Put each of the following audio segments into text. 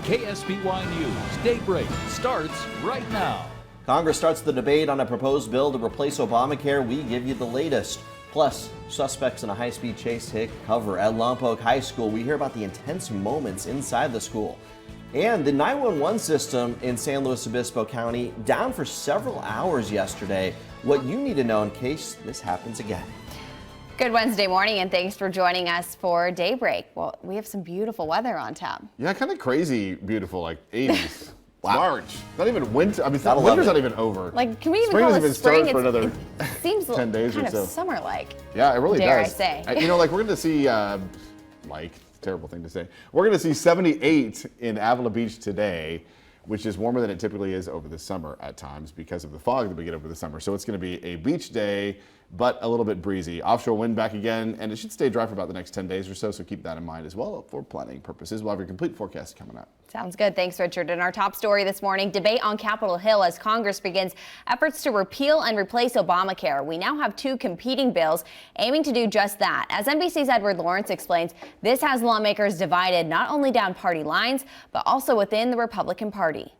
KSBY News Daybreak starts right now. Congress starts the debate on a proposed bill to replace Obamacare. We give you the latest. Plus, suspects in a high-speed chase hit cover at Lompoc High School. We hear about the intense moments inside the school. And the 911 system in San Luis Obispo County down for several hours yesterday. What you need to know in case this happens again. Good Wednesday morning, and thanks for joining us for Daybreak. Well, we have some beautiful weather on tap. Yeah, kind of crazy beautiful, like 80s. Wow. March. Not even winter. I mean, winter's not even over. Like, can we even spring call doesn't it even spring? start for another it seems 10 days kind or of so. summer-like. Yeah, it really dare does. I say. You know, like we're going to see, terrible thing to say. We're going to see 78 in Avila Beach today, which is warmer than it typically is over the summer at times because of the fog that we get over the summer. So it's going to be a beach day, but a little bit breezy. Offshore wind back again, and it should stay dry for about the next 10 days or so. So keep that in mind as well for planning purposes. We'll have your complete forecast coming up. Sounds good. Thanks, Richard. And our top story this morning, debate on Capitol Hill as Congress begins efforts to repeal and replace Obamacare. We now have two competing bills aiming to do just that. As NBC's Edward Lawrence explains, this has lawmakers divided not only down party lines, but also within the Republican Party.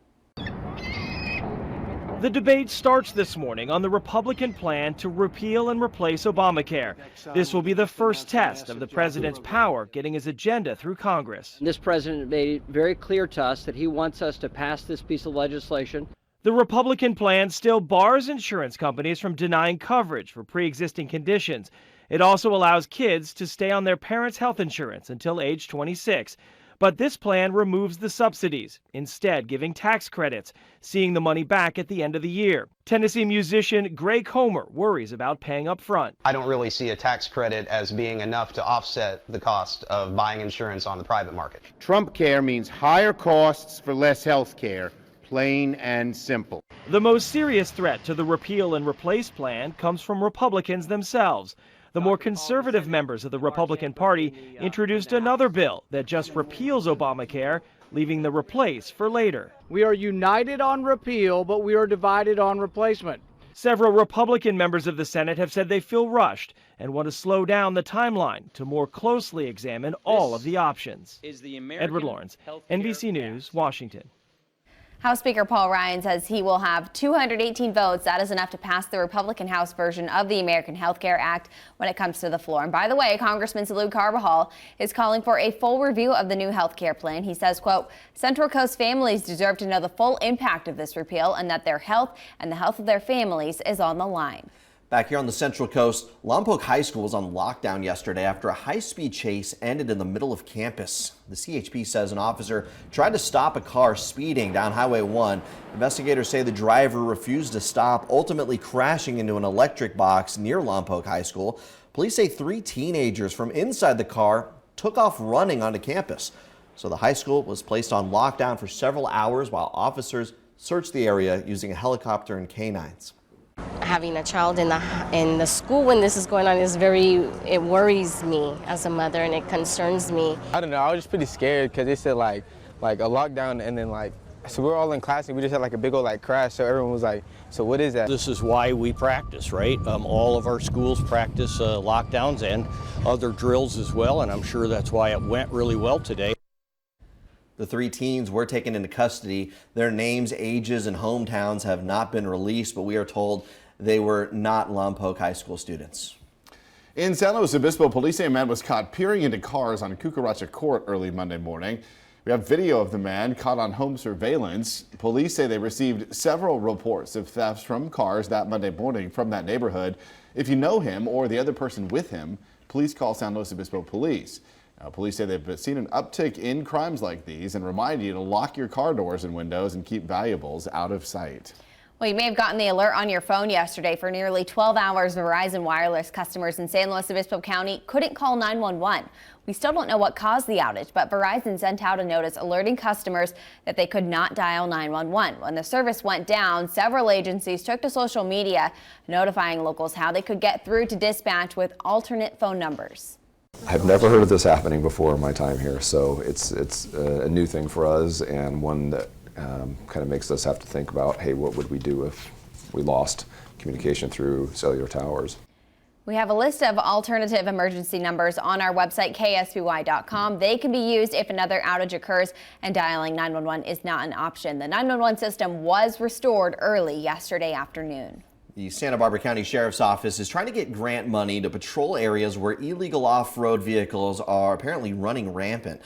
The debate starts this morning on the Republican plan to repeal and replace Obamacare. This will be the first test of the president's power getting his agenda through Congress. This president made it very clear to us that he wants us to pass this piece of legislation. The Republican plan still bars insurance companies from denying coverage for pre-existing conditions. It also allows kids to stay on their parents' health insurance until age 26. But this plan removes the subsidies, instead giving tax credits, seeing the money back at the end of the year. Tennessee musician Greg Homer worries about paying up front. I don't really see a tax credit as being enough to offset the cost of buying insurance on the private market. Trump care means higher costs for less health care, plain and simple. The most serious threat to the repeal and replace plan comes from Republicans themselves. The more conservative members of the Republican Party introduced another bill that just repeals Obamacare, leaving the replace for later. We are united on repeal, but we are divided on replacement. Several Republican members of the Senate have said they feel rushed and want to slow down the timeline to more closely examine all of the options. Edward Lawrence, NBC News, Washington. House Speaker Paul Ryan says he will have 218 votes. That is enough to pass the Republican House version of the American Health Care Act when it comes to the floor. And by the way, Congressman Salud Carbajal is calling for a full review of the new health care plan. He says, quote, Central Coast families deserve to know the full impact of this repeal and that their health and the health of their families is on the line. Back here on the Central Coast, Lompoc High School was on lockdown yesterday after a high-speed chase ended in the middle of campus. The CHP says an officer tried to stop a car speeding down Highway 1. Investigators say the driver refused to stop, ultimately crashing into an electric box near Lompoc High School. Police say 3 teenagers from inside the car took off running onto campus. So the high school was placed on lockdown for several hours while officers searched the area using a helicopter and canines. Having a child in the school when this is going on it worries me as a mother, and it concerns me. I don't know, I was just pretty scared because they said like a lockdown, and then so we're all in class and we just had like a big old crash, so everyone was like, so what is that? This is why we practice, right? All of our schools practice lockdowns and other drills as well, and I'm sure that's why it went really well today. The 3 teens were taken into custody. Their names, ages, and hometowns have not been released, but we are told they were not Lompoc High School students. In San Luis Obispo, police say a man was caught peering into cars on Cucaracha Court early Monday morning. We have video of the man caught on home surveillance. Police say they received several reports of thefts from cars that Monday morning from that neighborhood. If you know him or the other person with him, please call San Luis Obispo Police. Police say they've seen an uptick in crimes like these and remind you to lock your car doors and windows and keep valuables out of sight. Well, you may have gotten the alert on your phone yesterday. For nearly 12 hours, Verizon Wireless customers in San Luis Obispo County couldn't call 911. We still don't know what caused the outage, but Verizon sent out a notice alerting customers that they could not dial 911. When the service went down, several agencies took to social media, notifying locals how they could get through to dispatch with alternate phone numbers. I've never heard of this happening before in my time here, so it's a new thing for us, and one that kind of makes us have to think about, hey, what would we do if we lost communication through cellular towers? We have a list of alternative emergency numbers on our website, KSBY.com. They can be used if another outage occurs, and dialing 911 is not an option. The 911 system was restored early yesterday afternoon. The Santa Barbara County Sheriff's Office is trying to get grant money to patrol areas where illegal off-road vehicles are apparently running rampant.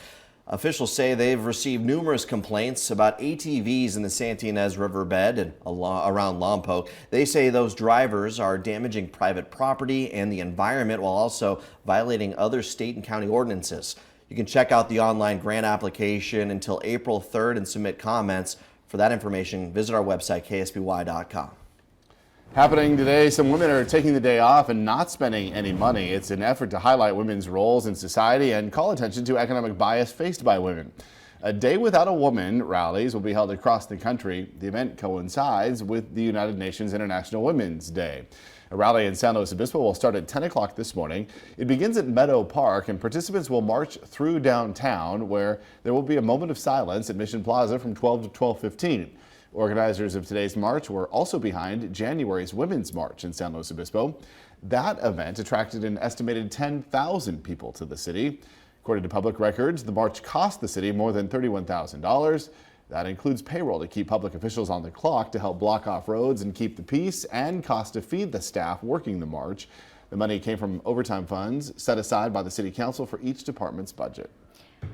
Officials say they've received numerous complaints about ATVs in the Santa Ynez Riverbed and around Lompoc. They say those drivers are damaging private property and the environment while also violating other state and county ordinances. You can check out the online grant application until April 3rd and submit comments. For that information, visit our website, KSBY.com. Happening today, some women are taking the day off and not spending any money. It's an effort to highlight women's roles in society and call attention to economic bias faced by women. A Day Without a Woman rallies will be held across the country. The event coincides with the United Nations International Women's Day. A rally in San Luis Obispo will start at 10 o'clock this morning. It begins at Meadow Park, and participants will march through downtown, where there will be a moment of silence at Mission Plaza from 12 to 12:15. Organizers of today's march were also behind January's Women's March in San Luis Obispo. That event attracted an estimated 10,000 people to the city. According to public records, the march cost the city more than $31,000. That includes payroll to keep public officials on the clock to help block off roads and keep the peace, and cost to feed the staff working the march. The money came from overtime funds set aside by the City Council for each department's budget.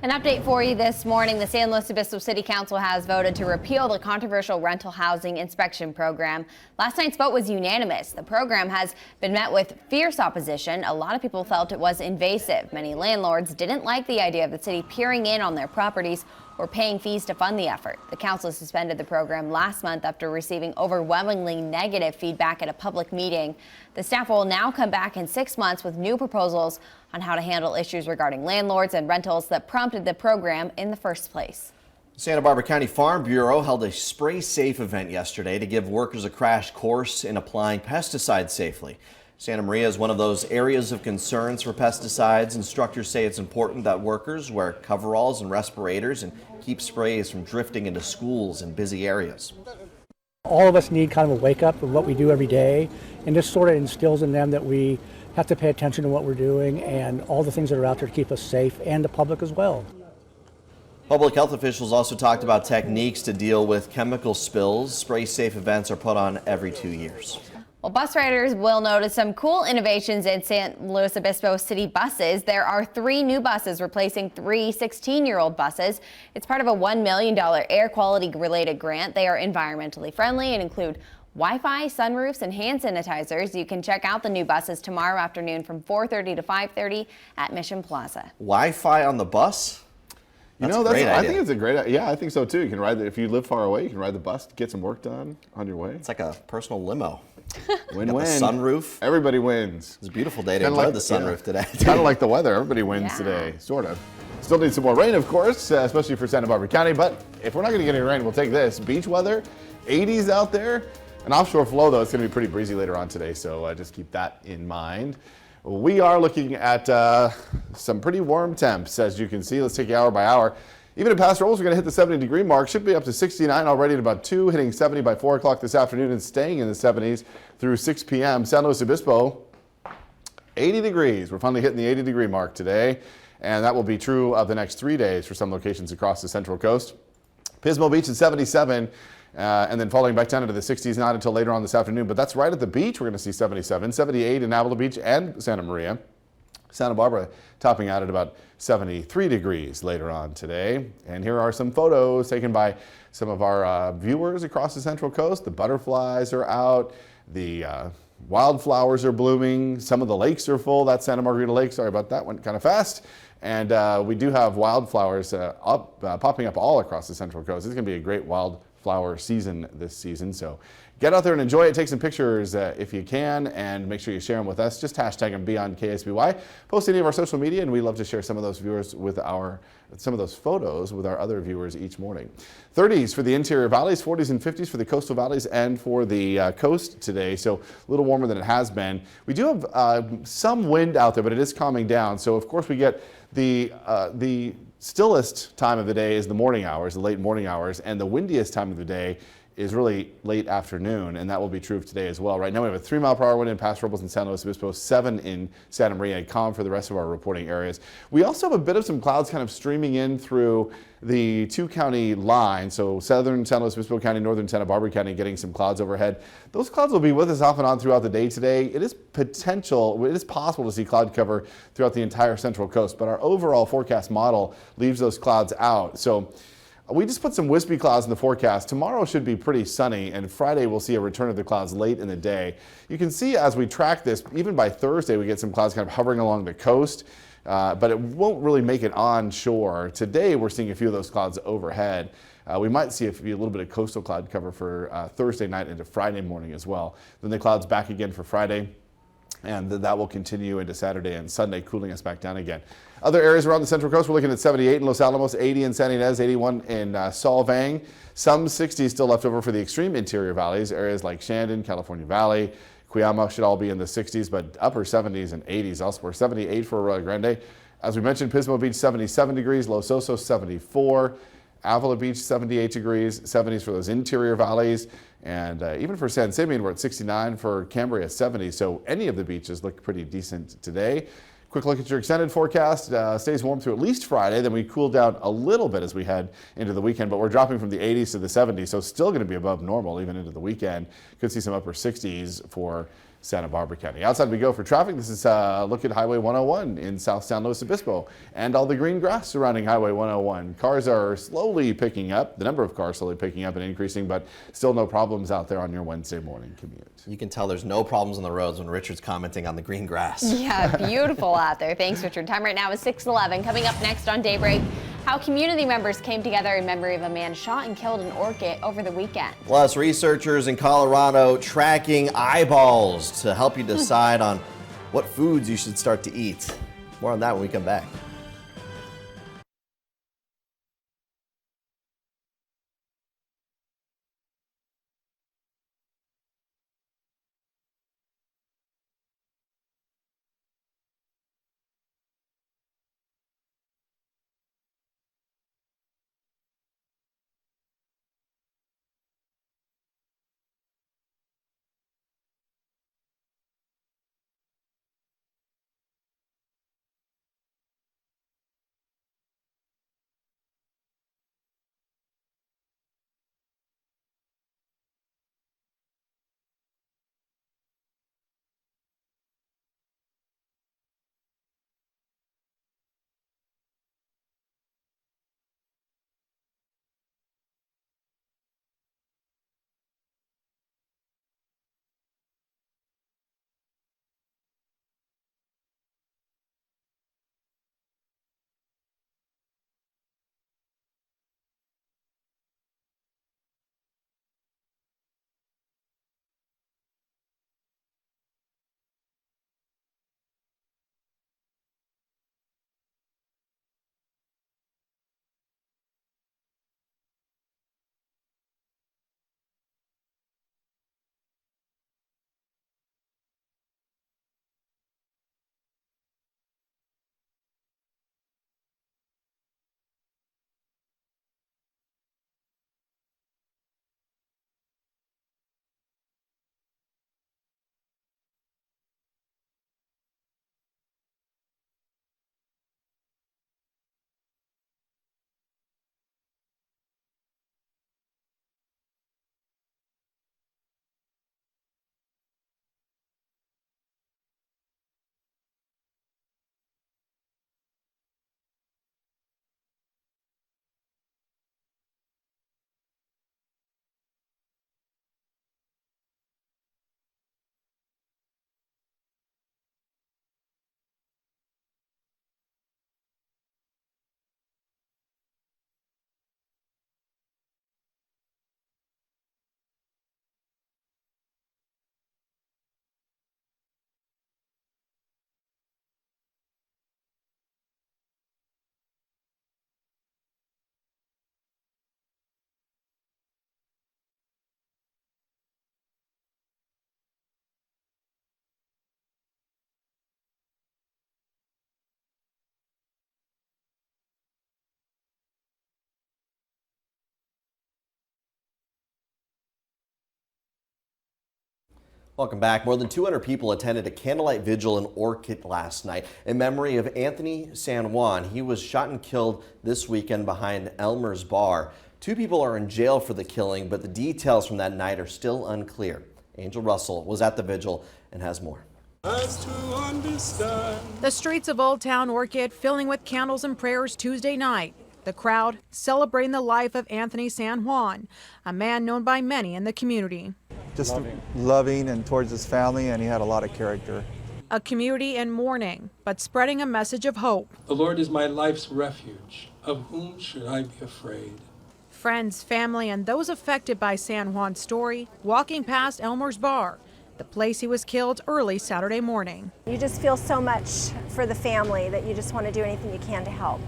An update for you this morning. The San Luis Obispo City Council has voted to repeal the controversial rental housing inspection program. Last night's vote was unanimous. The program has been met with fierce opposition. A lot of people felt it was invasive. Many landlords didn't like the idea of the city peering in on their properties or paying fees to fund the effort. The council suspended the program last month after receiving overwhelmingly negative feedback at a public meeting. The staff will now come back in 6 months with new proposals on how to handle issues regarding landlords and rentals that prompted the program in the first place. Santa Barbara County Farm Bureau held a Spray Safe event yesterday to give workers a crash course in applying pesticides safely. Santa Maria is one of those areas of concerns for pesticides. Instructors say it's important that workers wear coveralls and respirators and keep sprays from drifting into schools and busy areas. All of us need kind of a wake up of what we do every day, and this sort of instills in them that we have to pay attention to what we're doing and all the things that are out there to keep us safe, and the public as well. Public health officials also talked about techniques to deal with chemical spills. Spray Safe events are put on every 2 years. Well, bus riders will notice some cool innovations in San Luis Obispo city buses. There are 3 new buses replacing 3 16-year-old buses. It's part of a $1 million air quality related grant. They are environmentally friendly and include Wi-Fi, sunroofs, and hand sanitizers. You can check out the new buses tomorrow afternoon from 4:30 to 5:30 at Mission Plaza. Wi-Fi on the bus? I think it's a great idea. Yeah, I think so too. You can ride if you live far away, you can ride the bus to get some work done on your way. It's like a personal limo. Win-win. Sunroof. Everybody wins. It's a beautiful day to enjoy the sunroof today. Kind of like the weather. Everybody wins today, sort of. Still need some more rain, of course, especially for Santa Barbara County. But if we're not going to get any rain, we'll take this. Beach weather, 80s out there. An offshore flow, though, it's going to be pretty breezy later on today, so just keep that in mind. We are looking at some pretty warm temps, as you can see. Let's take it hour by hour. Even at past rolls, we're going to hit the 70-degree mark. Should be up to 69 already at about 2, hitting 70 by 4 o'clock this afternoon and staying in the 70s through 6 p.m. San Luis Obispo, 80 degrees. We're finally hitting the 80-degree mark today, and that will be true of the next 3 days for some locations across the Central Coast. Pismo Beach at 77. And then falling back down into the 60s, not until later on this afternoon. But that's right at the beach. We're going to see 77, 78 in Avila Beach and Santa Maria. Santa Barbara topping out at about 73 degrees later on today. And here are some photos taken by some of our viewers across the Central Coast. The butterflies are out. The wildflowers are blooming. Some of the lakes are full. That's Santa Margarita Lake. Sorry about that, went kind of fast. And we do have wildflowers popping up all across the Central Coast. It's going to be a great wildflower season this season. So get out there and enjoy it. Take some pictures if you can, and make sure you share them with us. Just hashtag them beyond KSBY. Post any of our social media, and we love to share some of those photos with our other viewers each morning. 30s for the interior valleys, 40s and 50s for the coastal valleys and for the coast today. So a little warmer than it has been. We do have some wind out there, but it is calming down. So of course we get the stillest time of the day is the morning hours, the late morning hours, and the windiest time of the day is really late afternoon, and that will be true of today as well. Right now we have a 3-mile-per-hour wind in Paso Robles and San Luis Obispo, 7 in Santa Maria, and calm for the rest of our reporting areas. We also have a bit of some clouds kind of streaming in through the 2-county line, so southern San Luis Obispo County, northern Santa Barbara County getting some clouds overhead. Those clouds will be with us off and on throughout the day today. It is possible to see cloud cover throughout the entire central coast, but our overall forecast model leaves those clouds out. So we just put some wispy clouds in the forecast. Tomorrow should be pretty sunny, and Friday we'll see a return of the clouds late in the day. You can see as we track this, even by Thursday, we get some clouds kind of hovering along the coast, but it won't really make it onshore. Today we're seeing a few of those clouds overhead. We might see a little bit of coastal cloud cover for Thursday night into Friday morning as well. Then the clouds back again for Friday, and that will continue into Saturday and Sunday, cooling us back down again. Other areas around the Central Coast, we're looking at 78 in Los Alamos, 80 in San Ynez, 81 in Solvang. Some 60s still left over for the extreme interior valleys. Areas like Shandon, California Valley, Cuyama should all be in the 60s, but upper 70s and 80s elsewhere. 78 for Arroyo Grande. As we mentioned, Pismo Beach 77 degrees, Los Osos 74, Avila Beach 78 degrees, 70s for those interior valleys. And even for San Simeon, we're at 69, for Cambria 70. So any of the beaches look pretty decent today. Quick look at your extended forecast. Stays warm through at least Friday. Then we cool down a little bit as we head into the weekend, but we're dropping from the 80s to the 70s. So still going to be above normal even into the weekend. Could see some upper 60s for Santa Barbara County. Outside we go for traffic. This is a look at Highway 101 in South San Luis Obispo and all the green grass surrounding Highway 101. Cars are slowly picking up. The number of cars slowly picking up and increasing, but still no problems out there on your Wednesday morning commute. You can tell there's no problems on the roads when Richard's commenting on the green grass. Yeah, beautiful out there. Thanks, Richard. Time right now is 6:11. Coming up next on Daybreak, how community members came together in memory of a man shot and killed in Orchid over the weekend. Plus, researchers in Colorado tracking eyeballs to help you decide on what foods you should start to eat. More on that when we come back. Welcome back. More than 200 people attended a candlelight vigil in Orchid last night in memory of Anthony San Juan. He was shot and killed this weekend behind Elmer's Bar. 2 people are in jail for the killing, but the details from that night are still unclear. Angel Russell was at the vigil and has more. The streets of Old Town Orchid filling with candles and prayers Tuesday night. The crowd celebrating the life of Anthony San Juan, a man known by many in the community. Just loving and towards his family, and he had a lot of character. A community in mourning, but spreading a message of hope. The Lord is my life's refuge. Of whom should I be afraid? Friends, family, and those affected by San Juan's story walking past Elmer's Bar, the place he was killed early Saturday morning. You just feel so much for the family that you just want to do anything you can to help.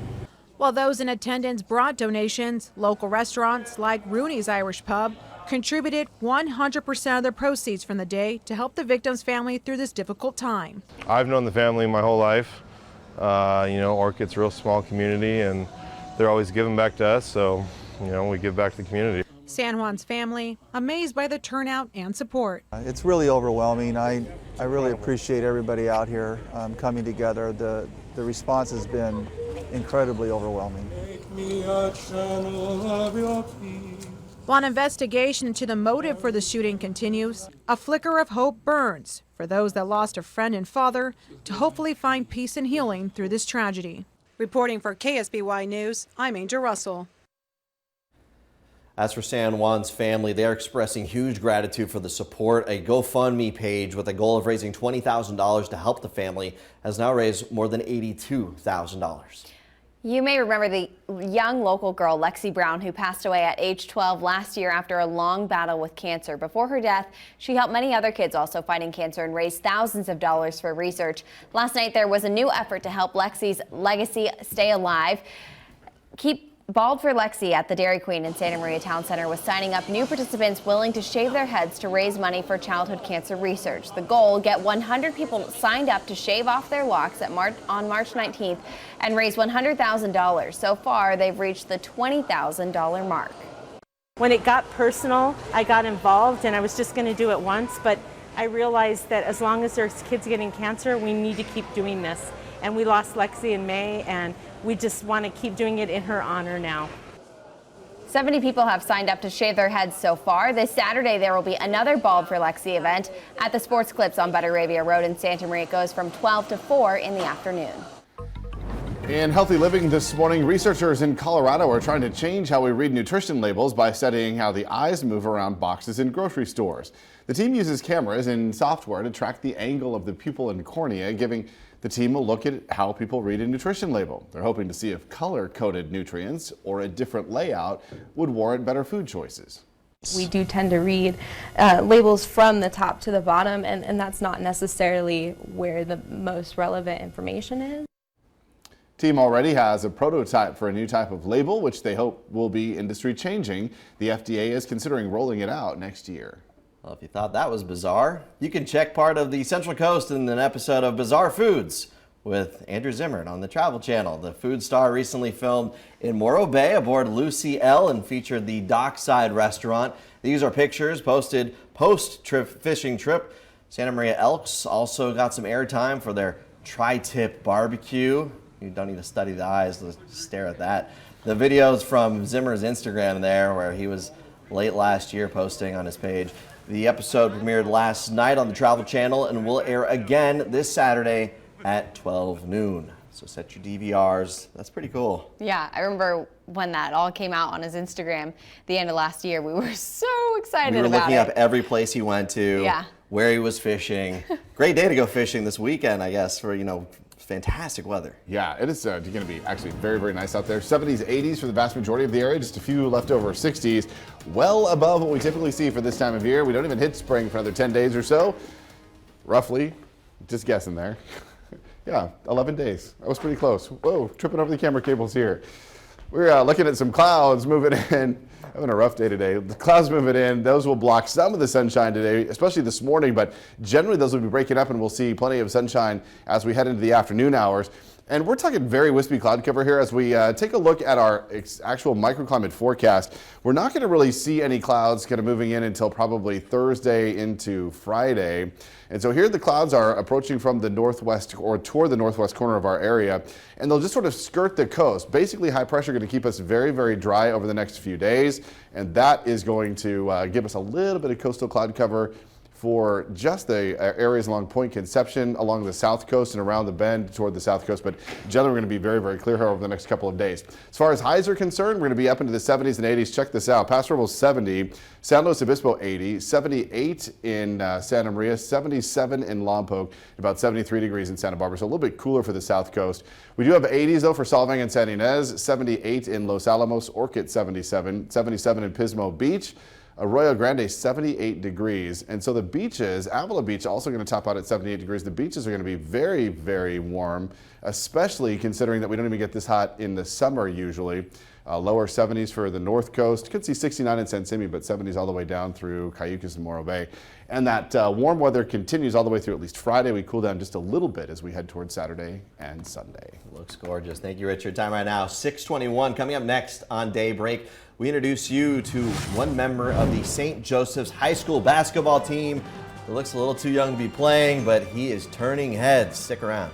While those in attendance brought donations, local restaurants like Rooney's Irish Pub contributed 100% of their proceeds from the day to help the victim's family through this difficult time. I've known the family my whole life. Orchid's a real small community, and they're always giving back to us, so we give back to the community. San Juan's family amazed by the turnout and support. It's really overwhelming. I really appreciate everybody out here coming together. The response has been incredibly overwhelming. While an investigation into the motive for the shooting continues, a flicker of hope burns for those that lost a friend and father to hopefully find peace and healing through this tragedy. Reporting for KSBY News, I'm Angel Russell. As for San Juan's family, they're expressing huge gratitude for the support. A GoFundMe page with a goal of raising $20,000 to help the family has now raised more than $82,000. You may remember the young local girl, Lexi Brown, who passed away at age 12 last year after a long battle with cancer. Before her death, she helped many other kids also fighting cancer and raised thousands of dollars for research. Last night, there was a new effort to help Lexi's legacy stay alive. Keep Bald for Lexi at the Dairy Queen in Santa Maria Town Center was signing up new participants willing to shave their heads to raise money for childhood cancer research. The goal, get 100 people signed up to shave off their locks on March 19th and raise $100,000. So far, they've reached the $20,000 mark. When it got personal, I got involved and I was just going to do it once, but I realized that as long as there's kids getting cancer, we need to keep doing this. And we lost Lexi in May, and we just want to keep doing it in her honor now. 70 people have signed up to shave their heads so far. This Saturday, there will be another Bald for Lexi event at the Sports Clips on Butteravia Road in Santa Maria. It goes from 12 to 4 in the afternoon. In Healthy Living this morning, researchers in Colorado are trying to change how we read nutrition labels by studying how the eyes move around boxes in grocery stores. The team uses cameras and software to track the angle of the pupil and cornea, giving the team a look at how people read a nutrition label. They're hoping to see if color-coded nutrients or a different layout would warrant better food choices. We do tend to read labels from the top to the bottom, and that's not necessarily where the most relevant information is. Team already has a prototype for a new type of label, which they hope will be industry changing. The FDA is considering rolling it out next year. Well, if you thought that was bizarre, you can check part of the Central Coast in an episode of Bizarre Foods with Andrew Zimmern on the Travel Channel. The food star recently filmed in Morro Bay aboard Lucy L and featured the Dockside restaurant. These are pictures posted post-trip fishing trip. Santa Maria Elks also got some airtime for their tri-tip barbecue. You don't need to study the eyes, let's stare at that. The videos from Zimmer's Instagram there, where he was late last year posting on his page. The episode premiered last night on the Travel Channel and will air again this Saturday at 12 noon. So set your DVRs. That's pretty cool. Yeah, I remember when that all came out on his Instagram the end of last year. We were so excited about it. We were looking up every place he went to, yeah, where he was fishing. Great day to go fishing this weekend, I guess, for, fantastic weather. Yeah, it is going to be actually very, very nice out there. 70s, 80s for the vast majority of the area, just a few leftover 60s. Well above what we typically see for this time of year. We don't even hit spring for another 10 days or so. Roughly, just guessing there. Yeah, 11 days. I was pretty close. Whoa, tripping over the camera cables here. We're looking at some clouds moving in. Having a rough day today. The clouds moving in, those will block some of the sunshine today, especially this morning, but generally those will be breaking up and we'll see plenty of sunshine as we head into the afternoon hours. And we're talking very wispy cloud cover here as we take a look at our actual microclimate forecast. We're not going to really see any clouds kind of moving in until probably Thursday into Friday. And so here the clouds are approaching from the northwest or toward the northwest corner of our area, and they'll just sort of skirt the coast. Basically, high pressure going to keep us very, very dry over the next few days, and that is going to give us a little bit of coastal cloud cover for just the areas along Point Conception, along the south coast and around the bend toward the south coast. But generally, we're going to be very, very clear here over the next couple of days. As far as highs are concerned, we're going to be up into the 70s and 80s. Check this out. Paso Robles 70, San Luis Obispo 80, 78 in Santa Maria, 77 in Lompoc, about 73 degrees in Santa Barbara. So a little bit cooler for the south coast. We do have 80s though for Solvang and San Ynez, 78 in Los Alamos, Orchid 77, 77 in Pismo Beach. Arroyo Grande 78 degrees, and so the beaches, Avila Beach also going to top out at 78 degrees. The beaches are going to be very, very warm, especially considering that we don't even get this hot in the summer usually. Lower 70s for the north coast. Could see 69 in San Simi, but 70s all the way down through Cayucas and Morro Bay. And that warm weather continues all the way through at least Friday. We cool down just a little bit as we head towards Saturday and Sunday. Looks gorgeous. Thank you, Richard. Time right now, 6:21. Coming up next on Daybreak, we introduce you to one member of the St. Joseph's High School basketball team who looks a little too young to be playing, but he is turning heads. Stick around.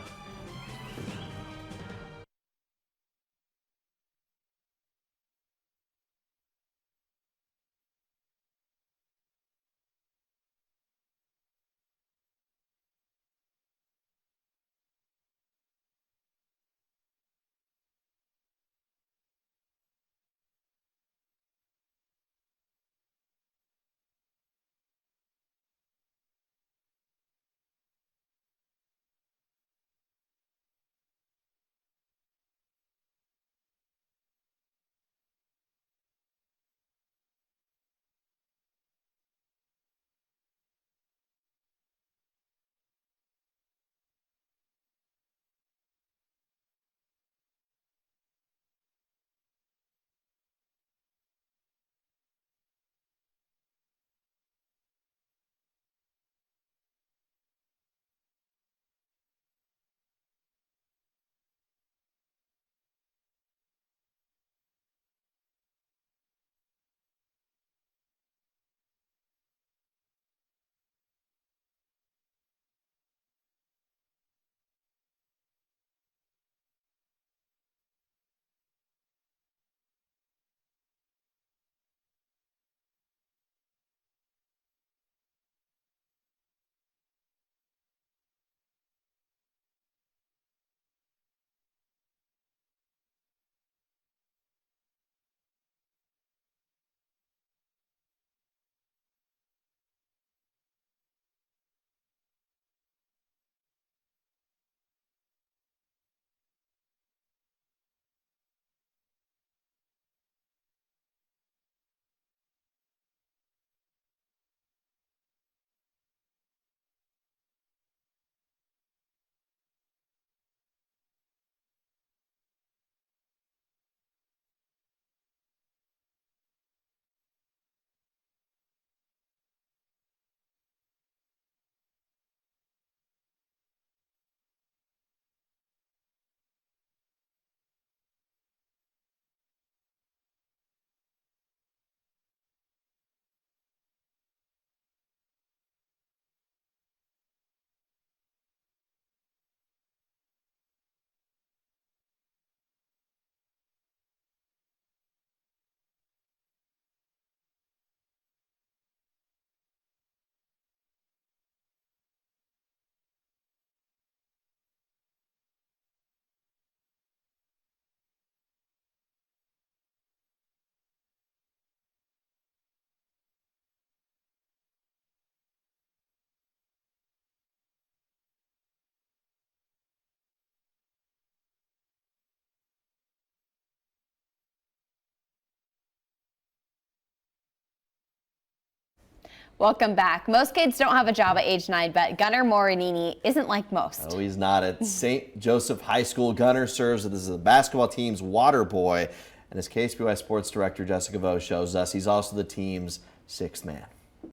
Welcome back. Most kids don't have a job at age 9, but Gunnar Morinini isn't like most. No, he's not. At St. Joseph High School, Gunnar serves as the basketball team's water boy. And as KSBY Sports Director Jessica Vo shows us, he's also the team's sixth man.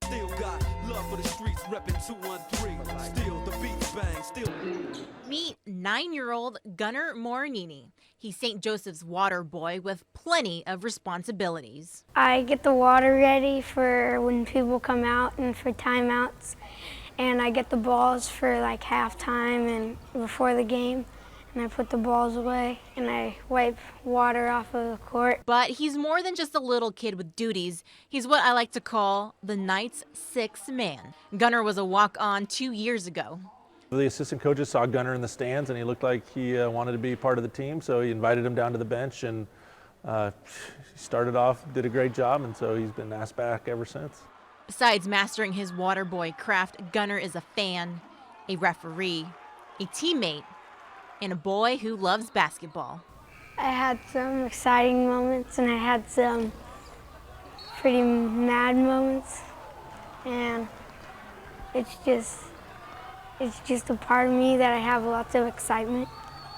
Still got love for the streets, reppin' 213. Still the beats bang, still. Meet 9-year-old Gunnar Morinini. He's St. Joseph's water boy with plenty of responsibilities. I get the water ready for when people come out and for timeouts, and I get the balls for like halftime and before the game, and I put the balls away and I wipe water off of the court. But he's more than just a little kid with duties. He's what I like to call the Knights' sixth man. Gunnar was a walk-on 2 years ago. The assistant coaches saw Gunnar in the stands and he looked like he wanted to be part of the team, so he invited him down to the bench, and he started off, did a great job, and so he's been asked back ever since. Besides mastering his water boy craft, Gunnar is a fan, a referee, a teammate, and a boy who loves basketball. I had some exciting moments and I had some pretty mad moments, and it's just a part of me that I have lots of excitement.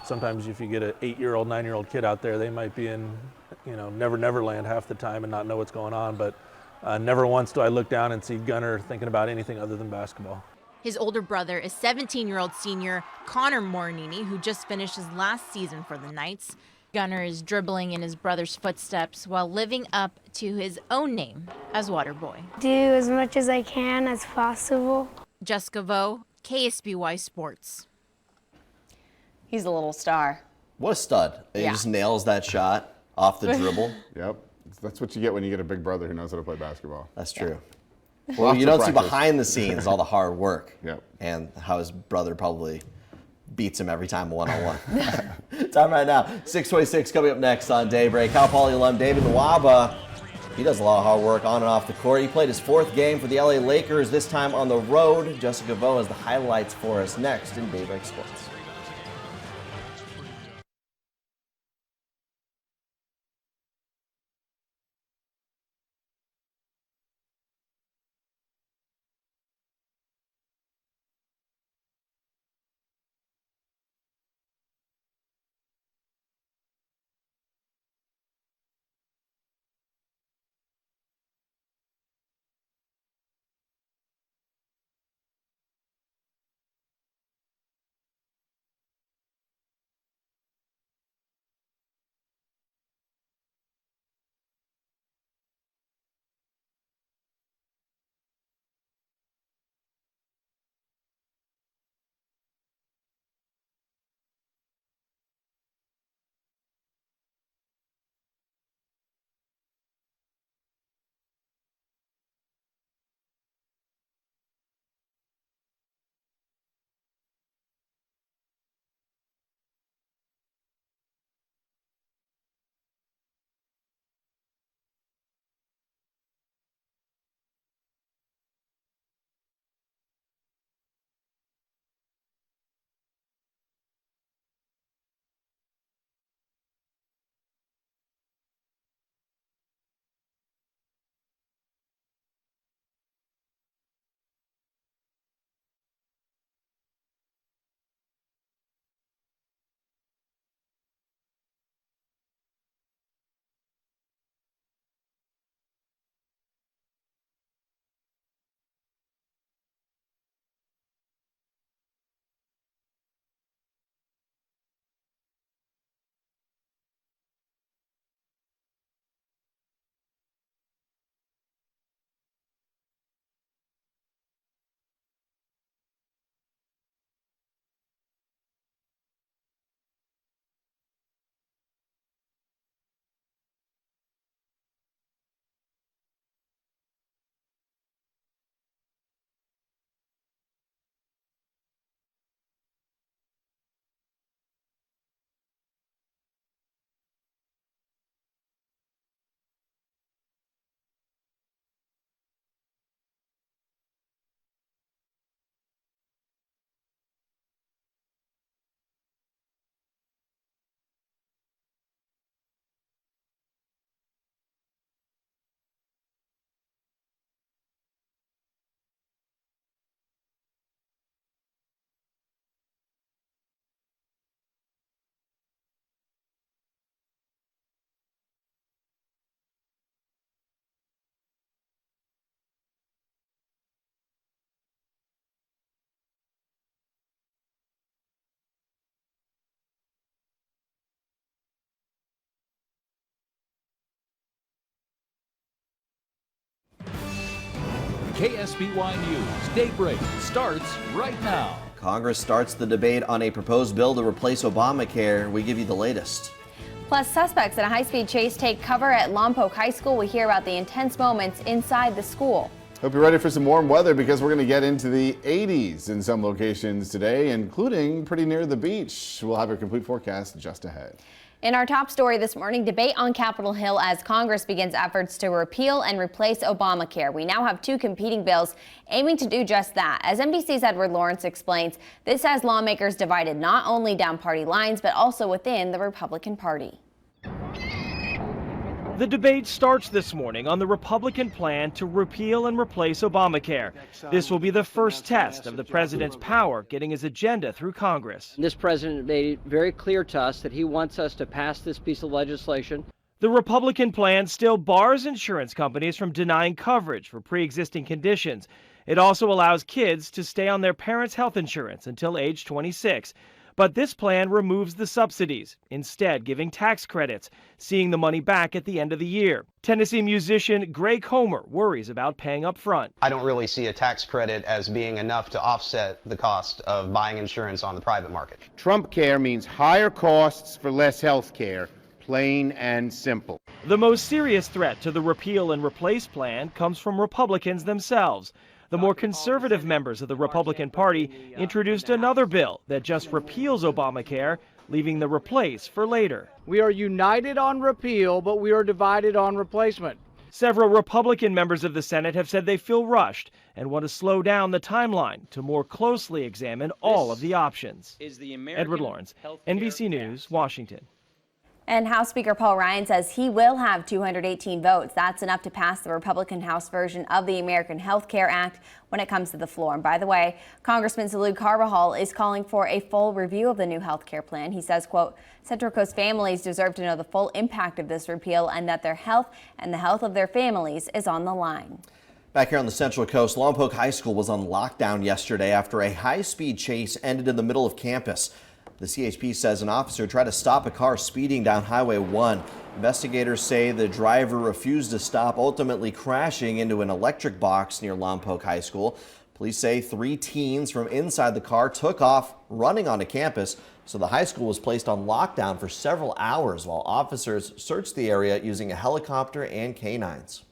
Sometimes if you get an 8-year-old, 9-year-old kid out there, they might be in, Never Land half the time and not know what's going on, but never once do I look down and see Gunnar thinking about anything other than basketball. His older brother is 17-year-old senior Connor Morinini, who just finished his last season for the Knights. Gunnar is dribbling in his brother's footsteps while living up to his own name as water boy. Do as much as I can as possible. Jessica Vo, KSBY Sports. He's a little star. What a stud. He just nails that shot off the dribble. Yep. That's what you get when you get a big brother who knows how to play basketball. That's true. Well, you don't see behind the scenes all the hard work. Yep. And how his brother probably beats him every time one-on-one. Time right now. 6:26 coming up next on Daybreak. Cal Poly alum David Nwaba. He does a lot of hard work on and off the court. He played his 4th game for the LA Lakers, this time on the road. Jessica Vo has the highlights for us next in Daybreak Sports. KSBY News Daybreak starts right now. Congress starts the debate on a proposed bill to replace Obamacare. We give you the latest. Plus, suspects in a high-speed chase take cover at Lompoc High School. We hear about the intense moments inside the school. Hope you're ready for some warm weather because we're going to get into the 80s in some locations today, including pretty near the beach. We'll have your complete forecast just ahead. In our top story this morning, debate on Capitol Hill as Congress begins efforts to repeal and replace Obamacare. We now have two competing bills aiming to do just that. As NBC's Edward Lawrence explains, this has lawmakers divided not only down party lines, but also within the Republican Party. The debate starts this morning on the Republican plan to repeal and replace Obamacare. This will be the first test of the president's power getting his agenda through Congress. This president made it very clear to us that he wants us to pass this piece of legislation. The Republican plan still bars insurance companies from denying coverage for pre-existing conditions. It also allows kids to stay on their parents' health insurance until age 26. But this plan removes the subsidies, instead giving tax credits, seeing the money back at the end of the year. Tennessee musician Greg Homer worries about paying up front. I don't really see a tax credit as being enough to offset the cost of buying insurance on the private market. Trump care means higher costs for less health care, plain and simple. The most serious threat to the repeal and replace plan comes from Republicans themselves. The more conservative members of the Republican Party introduced another bill that just repeals Obamacare, leaving the replace for later. We are united on repeal, but we are divided on replacement. Several Republican members of the Senate have said they feel rushed and want to slow down the timeline to more closely examine all of the options. Edward Lawrence, NBC News, Washington. And House Speaker Paul Ryan says he will have 218 votes. That's enough to pass the Republican House version of the American Health Care Act when it comes to the floor. And by the way, Congressman Salud Carbajal is calling for a full review of the new health care plan. He says, quote, Central Coast families deserve to know the full impact of this repeal and that their health and the health of their families is on the line. Back here on the Central Coast, Lompoc High School was on lockdown yesterday after a high-speed chase ended in the middle of campus. The CHP says an officer tried to stop a car speeding down Highway 1. Investigators say the driver refused to stop, ultimately crashing into an electric box near Lompoc High School. Police say 3 teens from inside the car took off running onto campus, so the high school was placed on lockdown for several hours while officers searched the area using a helicopter and canines.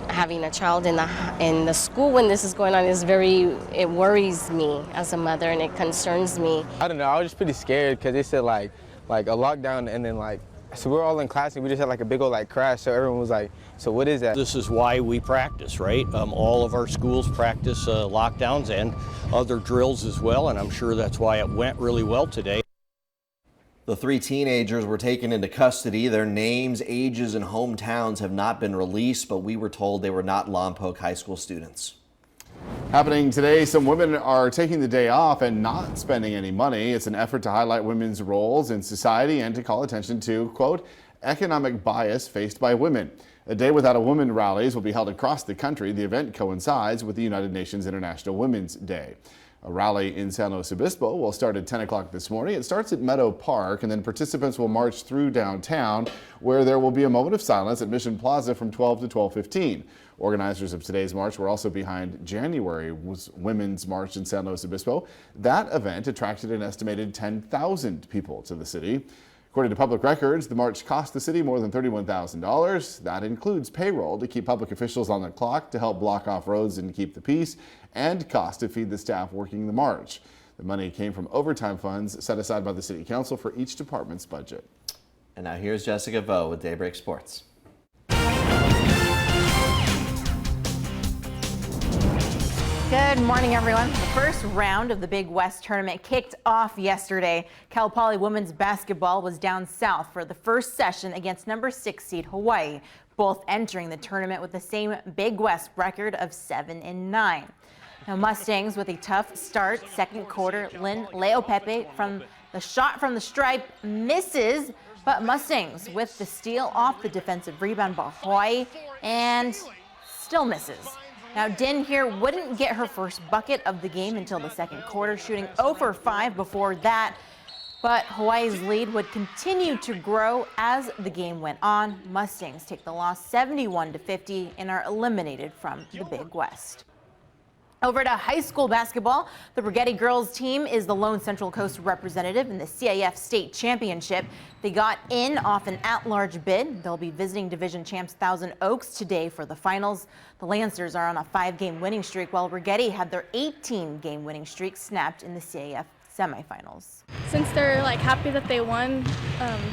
Having a child in the school when this is going on is it worries me as a mother, and it concerns me. I don't know, I was just pretty scared because they said like a lockdown, and then so we're all in class and we just had a big old crash, so everyone was like, so what is that? This is why we practice, right? All of our schools practice lockdowns and other drills as well, and I'm sure that's why it went really well today. The 3 teenagers were taken into custody. Their names, ages, and hometowns have not been released, but we were told they were not Lompoc High School students. Happening today, some women are taking the day off and not spending any money. It's an effort to highlight women's roles in society and to call attention to, quote, economic bias faced by women. A Day Without a Woman rallies will be held across the country. The event coincides with the United Nations International Women's Day. A rally in San Luis Obispo will start at 10 o'clock this morning. It starts at Meadow Park, and then participants will march through downtown, where there will be a moment of silence at Mission Plaza from 12 to 12:15. Organizers of today's march were also behind January's Women's March in San Luis Obispo. That event attracted an estimated 10,000 people to the city. According to public records, the march cost the city more than $31,000. That includes payroll to keep public officials on the clock to help block off roads and keep the peace, and cost to feed the staff working the march. The money came from overtime funds set aside by the City Council for each department's budget. And now here's Jessica Vo with Daybreak Sports. Good morning, everyone. The first round of the Big West tournament kicked off yesterday. Cal Poly women's basketball was down south for the first session against number 6 seed Hawaii, both entering the tournament with the same Big West record of 7-9. Now Mustangs with a tough start, second quarter. Lynn Leopepe from the shot from the stripe misses, but Mustangs with the steal off the defensive rebound by Hawaii and still misses. Now, Din here wouldn't get her first bucket of the game until the second quarter, shooting 0 for 5 before that. But Hawaii's lead would continue to grow as the game went on. Mustangs take the loss 71-50 and are eliminated from the Big West. Over to high school basketball, the Rigetti girls team is the lone Central Coast representative in the CIF state championship. They got in off an at-large bid. They'll be visiting division champs Thousand Oaks today for the finals. The Lancers are on a 5-game winning streak, while Rigetti had their 18-game winning streak snapped in the CIF semifinals. Since they're happy that they won,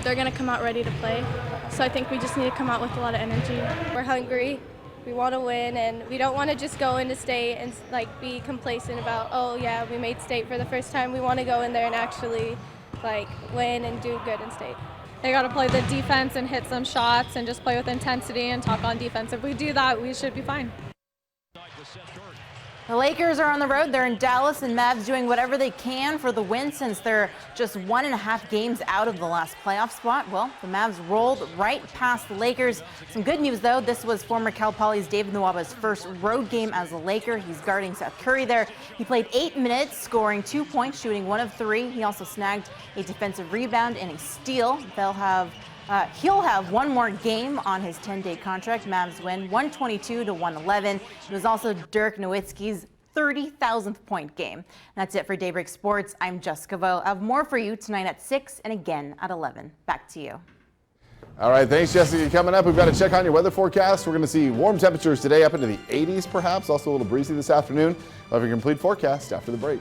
they're going to come out ready to play. So I think we just need to come out with a lot of energy. We're hungry. We want to win, and we don't want to just go into state and be complacent about, oh yeah, we made state for the first time. We want to go in there and actually win and do good in state. They got to play the defense and hit some shots and just play with intensity and talk on defense. If we do that, we should be fine. The Lakers are on the road. They're in Dallas, and Mavs doing whatever they can for the win since they're just 1.5 games out of the last playoff spot. Well, the Mavs rolled right past the Lakers. Some good news, though. This was former Cal Poly's David Nwaba's first road game as a Laker. He's guarding Seth Curry there. He played 8 minutes, scoring 2 points, shooting 1 of 3. He also snagged a defensive rebound and a steal. He'll have one more game on his 10-day contract. Mavs win 122-111. It was also Dirk Nowitzki's 30,000th point game. That's it for Daybreak Sports. I'm Jessica Vo. I have more for you tonight at 6 and again at 11. Back to you. All right, thanks, Jessica. Coming up, we've got to check on your weather forecast. We're going to see warm temperatures today up into the 80s, perhaps. Also a little breezy this afternoon. We'll have a complete forecast after the break.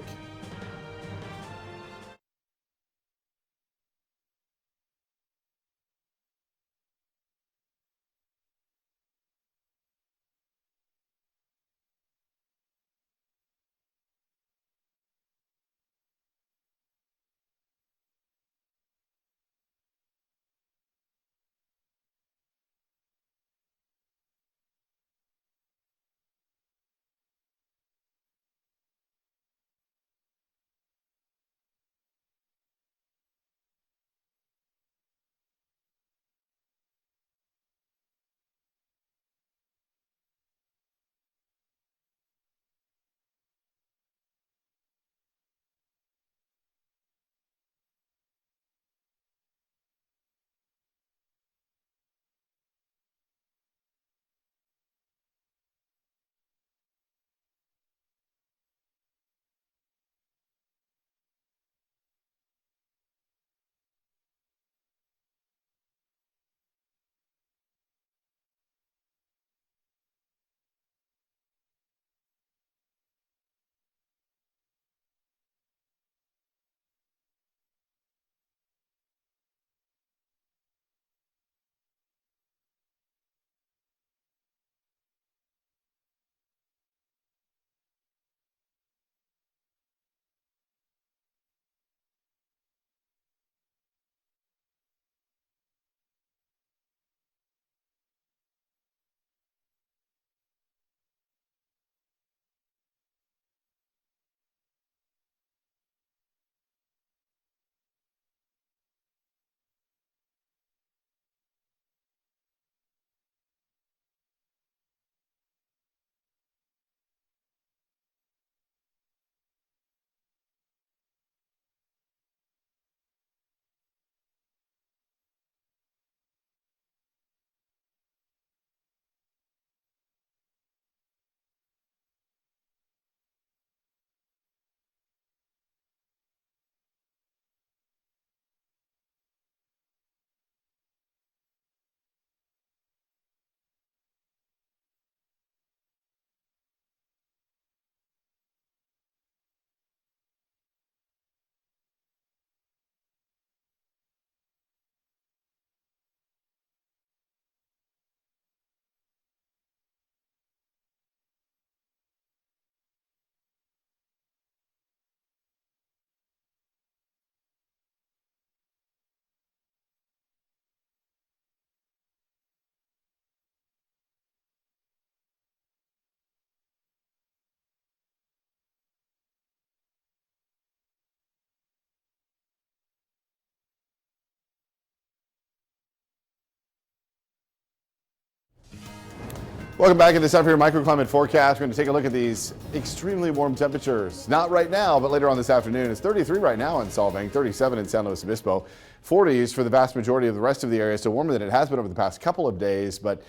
Welcome back in this afternoon microclimate forecast. We're going to take a look at these extremely warm temperatures. Not right now, but later on this afternoon. It's 33 right now in Solvang, 37 in San Luis Obispo, 40s for the vast majority of the rest of the area. So warmer than it has been over the past couple of days, but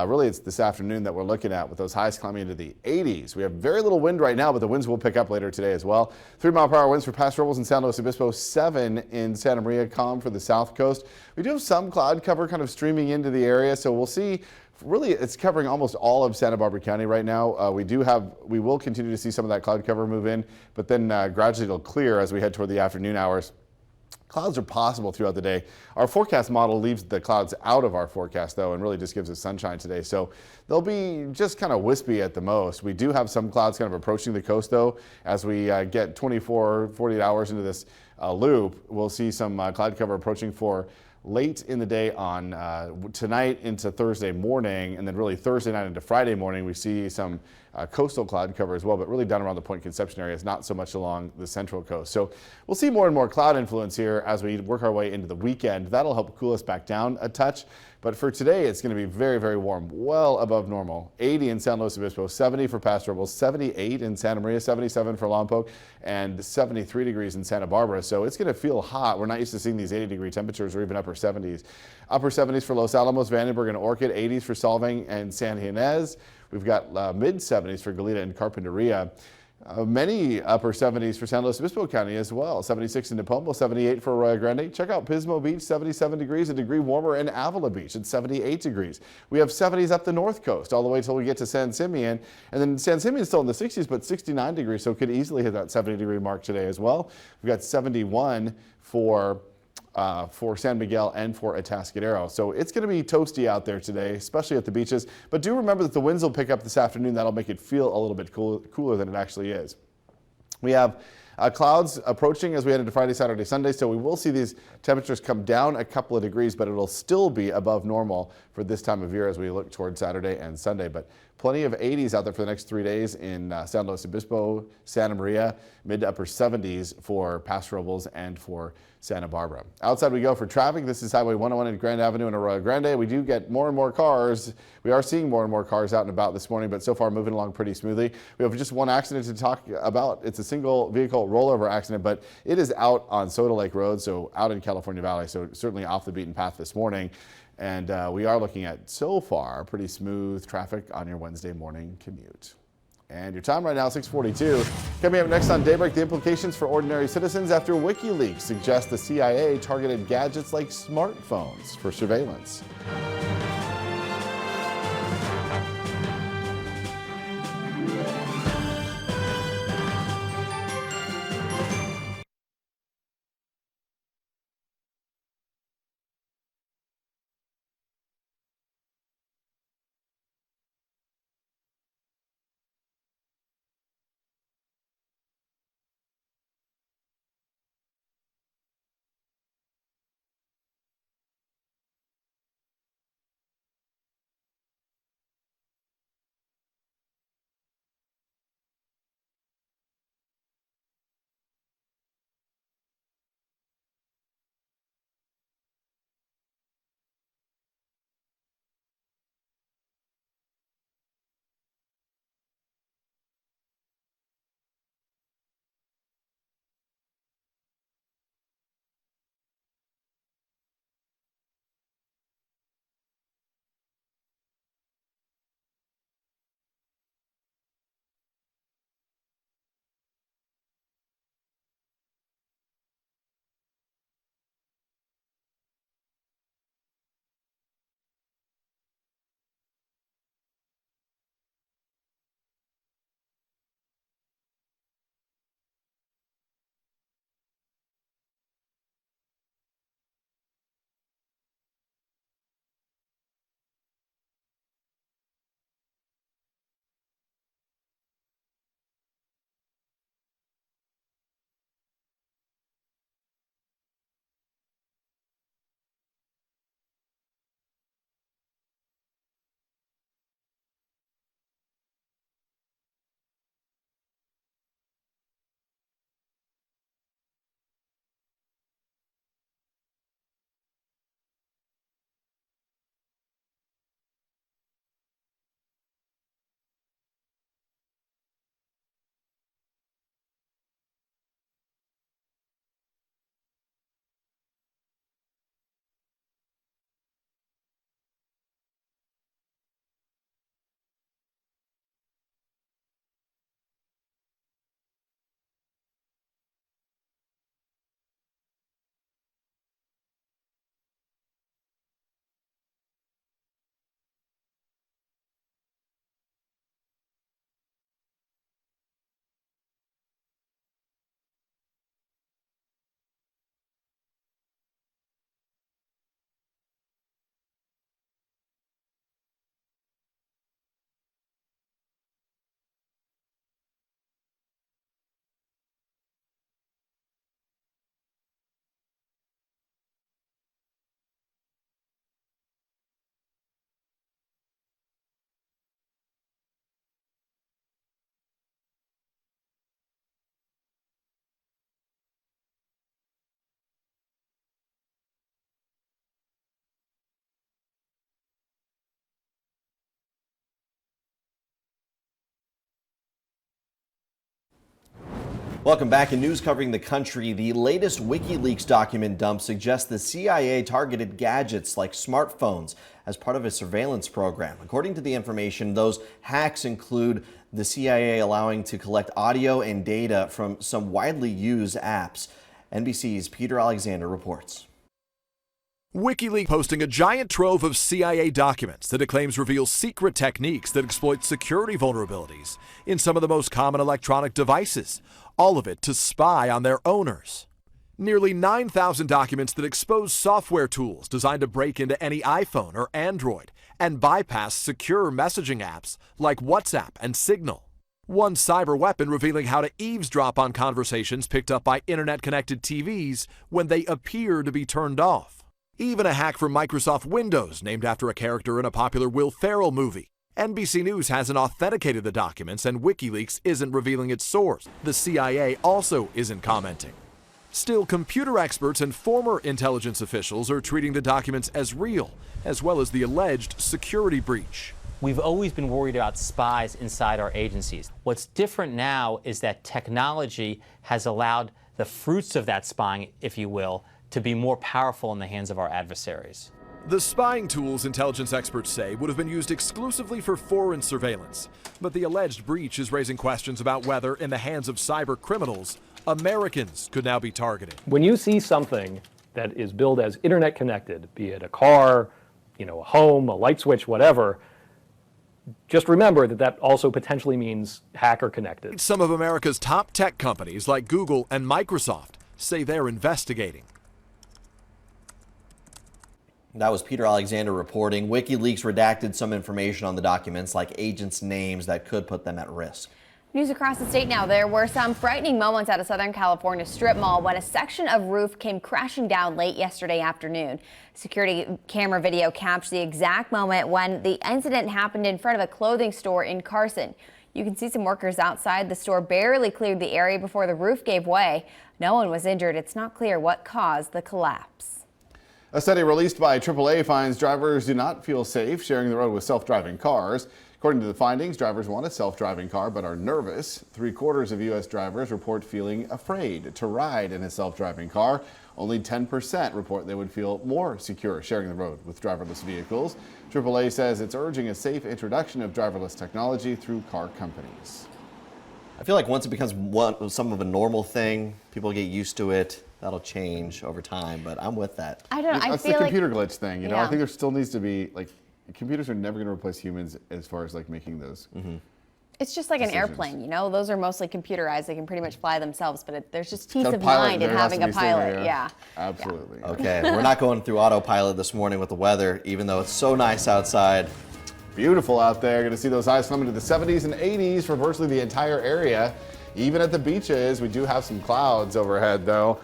really it's this afternoon that we're looking at with those highs climbing into the 80s. We have very little wind right now, but the winds will pick up later today as well. 3-mile-per-hour winds for Paso Robles and San Luis Obispo, 7 in Santa Maria, calm for the south coast. We do have some cloud cover kind of streaming into the area, so we'll see. Really, it's covering almost all of Santa Barbara County right now. We will continue to see some of that cloud cover move in, but then gradually it'll clear as we head toward the afternoon hours. Clouds are possible throughout the day. Our forecast model leaves the clouds out of our forecast, though, and really just gives us sunshine today. So they'll be just kind of wispy at the most. We do have some clouds kind of approaching the coast, though. As we get 24, 48 hours into this loop, we'll see some cloud cover approaching for late in the day on tonight into Thursday morning, and then really Thursday night into Friday morning, we see some coastal cloud cover as well, but really down around the Point Conception areas, not so much along the central coast. So we'll see more and more cloud influence here as we work our way into the weekend. That'll help cool us back down a touch. But for today, it's going to be very, very warm, well above normal. 80 in San Luis Obispo, 70 for Paso Robles, 78 in Santa Maria, 77 for Lompoc, and 73 degrees in Santa Barbara. So it's going to feel hot. We're not used to seeing these 80-degree temperatures or even upper 70s. Upper 70s for Los Alamos, Vandenberg, and Orchid, 80s for Solvang and San Ynez. We've got mid 70s for Goleta and Carpinteria. Many upper 70s for San Luis Obispo County as well. 76 in Nepombo, 78 for Arroyo Grande. Check out Pismo Beach, 77 degrees, a degree warmer in Avila Beach at 78 degrees. We have 70s up the north coast all the way till we get to San Simeon. And then San Simeon is still in the 60s, but 69 degrees, so could easily hit that 70-degree mark today as well. We've got 71 for San Miguel and for Atascadero. So it's going to be toasty out there today, especially at the beaches. But do remember that the winds will pick up this afternoon. That'll make it feel a little bit cooler than it actually is. We have clouds approaching as we head into Friday, Saturday, Sunday, so we will see these temperatures come down a couple of degrees, but it'll still be above normal for this time of year as we look toward Saturday and Sunday. But plenty of 80s out there for the next 3 days in San Luis Obispo, Santa Maria, mid to upper 70s for Paso Robles and for Santa Barbara. Outside we go for traffic. This is Highway 101 and Grand Avenue in Arroyo Grande. We do get more and more cars. We are seeing more and more cars out and about this morning, but so far moving along pretty smoothly. We have just one accident to talk about. It's a single vehicle rollover accident, but it is out on Soda Lake Road, so out in California Valley, so certainly off the beaten path this morning. And we are looking at, so far, pretty smooth traffic on your Wednesday morning commute. And your time right now, 6:42. Coming up next on Daybreak, the implications for ordinary citizens after WikiLeaks suggests the CIA targeted gadgets like smartphones for surveillance. Welcome back. In news covering the country, the latest WikiLeaks document dump suggests the CIA targeted gadgets like smartphones as part of a surveillance program. According to the information, those hacks include the CIA allowing to collect audio and data from some widely used apps. NBC's Peter Alexander reports. WikiLeaks posting a giant trove of CIA documents that it claims reveals secret techniques that exploit security vulnerabilities in some of the most common electronic devices, all of it to spy on their owners. Nearly 9,000 documents that expose software tools designed to break into any iPhone or Android and bypass secure messaging apps like WhatsApp and Signal. One cyber weapon revealing how to eavesdrop on conversations picked up by internet-connected TVs when they appear to be turned off. Even a hack for Microsoft Windows named after a character in a popular Will Ferrell movie. NBC News hasn't authenticated the documents, and WikiLeaks isn't revealing its source. The CIA also isn't commenting. Still, computer experts and former intelligence officials are treating the documents as real, as well as the alleged security breach. We've always been worried about spies inside our agencies. What's different now is that technology has allowed the fruits of that spying, if you will, to be more powerful in the hands of our adversaries. The spying tools, intelligence experts say, would have been used exclusively for foreign surveillance. But the alleged breach is raising questions about whether, in the hands of cyber criminals, Americans could now be targeted. When you see something that is billed as internet connected, be it a car, a home, a light switch, whatever, just remember that that also potentially means hacker connected. Some of America's top tech companies like Google and Microsoft say they're investigating. That was Peter Alexander reporting. WikiLeaks redacted some information on the documents, like agents' names that could put them at risk. News across the state now. There were some frightening moments at a Southern California strip mall when a section of roof came crashing down late yesterday afternoon. Security camera video captured the exact moment when the incident happened in front of a clothing store in Carson. You can see some workers outside the store barely cleared the area before the roof gave way. No one was injured. It's not clear what caused the collapse. A study released by AAA finds drivers do not feel safe sharing the road with self-driving cars. According to the findings, drivers want a self-driving car but are nervous. 3/4 of U.S. drivers report feeling afraid to ride in a self-driving car. Only 10% report they would feel more secure sharing the road with driverless vehicles. AAA says it's urging a safe introduction of driverless technology through car companies. I feel like once it becomes some of a normal thing, people get used to it. That'll change over time, but I'm with that. I don't know. That's the computer glitch thing. You know, I think there still needs to be, computers are never going to replace humans as far as making those. It's just like decisions. an airplane, those are mostly computerized. They can pretty much fly themselves, but there's just peace Got a of pilot mind in there, has having to a be sitting pilot. there, Yeah. Absolutely. Okay, we're not going through autopilot this morning with the weather, even though it's so nice outside. Beautiful out there. Going to see those highs climbing to the 70s and 80s for virtually the entire area. Even at the beaches, we do have some clouds overhead, though.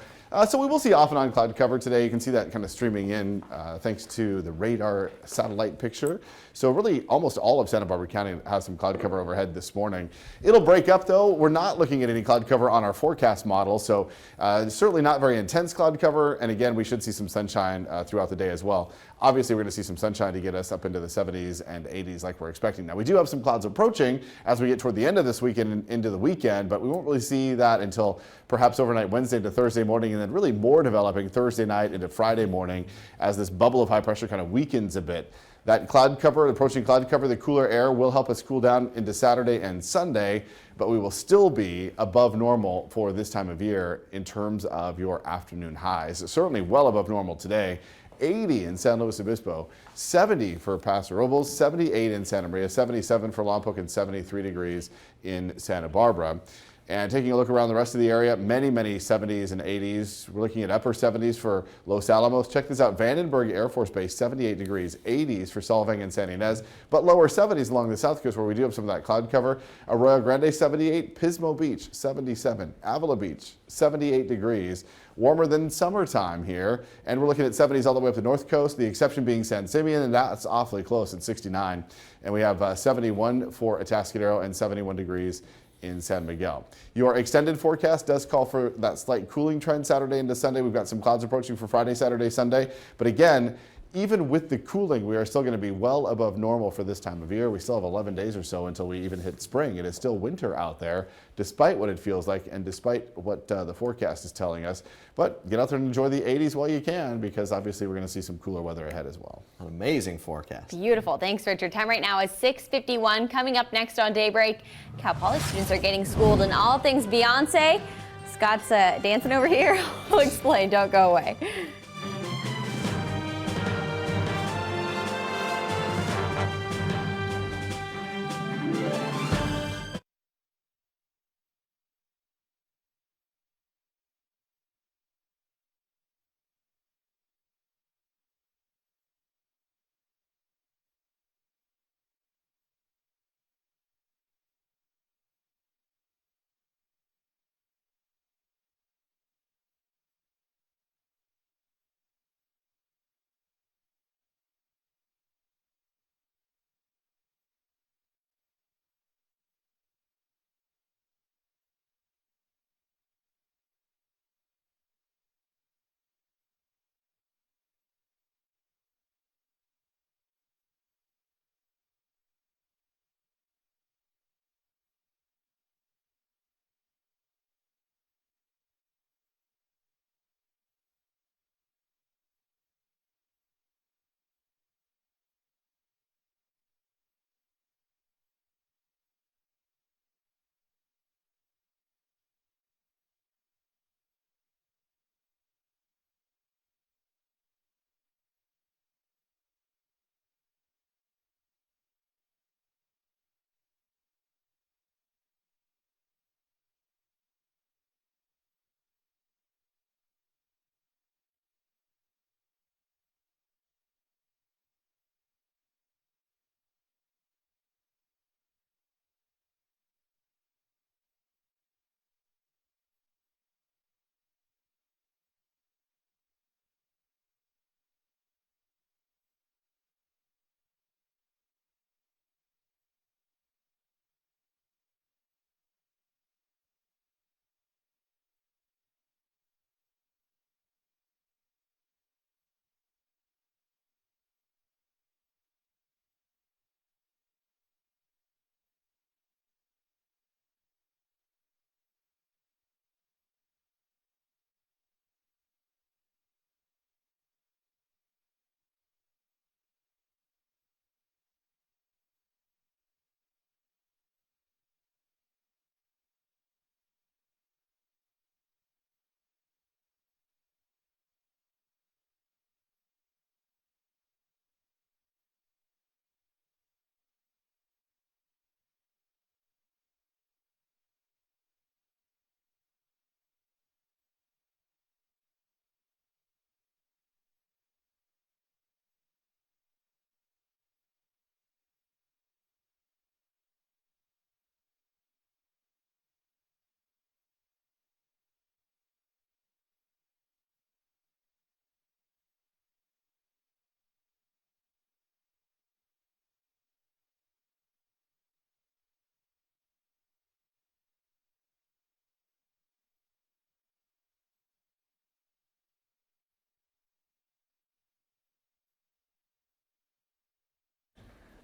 So we will see off and on cloud cover today. You can see that kind of streaming in thanks to the radar satellite picture. So really almost all of Santa Barbara County has some cloud cover overhead this morning. It'll break up though. We're not looking at any cloud cover on our forecast model. So certainly not very intense cloud cover. And again, we should see some sunshine throughout the day as well. Obviously, we're going to see some sunshine to get us up into the 70s and 80s like we're expecting. Now, we do have some clouds approaching as we get toward the end of this weekend and into the weekend, but we won't really see that until perhaps overnight Wednesday to Thursday morning, and then really more developing Thursday night into Friday morning as this bubble of high pressure kind of weakens a bit. That cloud cover, approaching cloud cover, the cooler air will help us cool down into Saturday and Sunday, but we will still be above normal for this time of year in terms of your afternoon highs. Certainly well above normal today. 80 in San Luis Obispo, 70 for Paso Robles, 78 in Santa Maria, 77 for Lompoc, and 73 degrees in Santa Barbara. And taking a look around the rest of the area, many 70s and 80s. We're looking at upper 70s for Los Alamos. Check this out, Vandenberg Air Force Base, 78 degrees, 80s for Solvang and San Ynez, but lower 70s along the south coast where we do have some of that cloud cover. Arroyo Grande, 78, Pismo Beach, 77, Avila Beach, 78 degrees. Warmer than summertime here, and we're looking at 70s all the way up the north coast, the exception being San Simeon, and that's awfully close at 69. And we have 71 for Atascadero and 71 degrees in San Miguel. Your extended forecast does call for that slight cooling trend Saturday into Sunday. We've got some clouds approaching for Friday, Saturday, Sunday. But again, even with the cooling, we are still going to be well above normal for this time of year. We still have 11 days or so until we even hit spring. It is still winter out there, despite what it feels like and despite what the forecast is telling us. But get out there and enjoy the 80s while you can, because obviously we're going to see some cooler weather ahead as well. An amazing forecast. Beautiful. Thanks, Richard. Time right now is 6:51. Coming up next on Daybreak, Cal Poly students are getting schooled in all things Beyonce. Scott's dancing over here. We'll explain. Don't go away.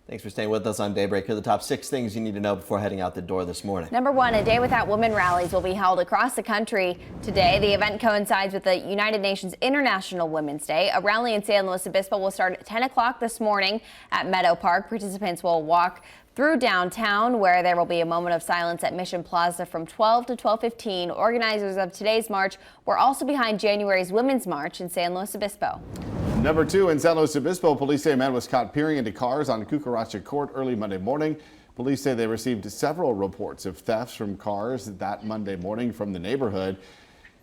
Thanks for staying with us on Daybreak. Here are the top 6 things you need to know before heading out the door this morning. Number 1, a Day Without Women rallies will be held across the country today. The event coincides with the United Nations International Women's Day. A rally in San Luis Obispo will start at 10 o'clock this morning at Meadow Park. Participants will walk through downtown, where there will be a moment of silence at Mission Plaza from 12 to 12:15. Organizers of today's march were also behind January's Women's March in San Luis Obispo. Number 2, in San Luis Obispo, police say a man was caught peering into cars on Cucaracha Court early Monday morning. Police say they received several reports of thefts from cars that Monday morning from the neighborhood.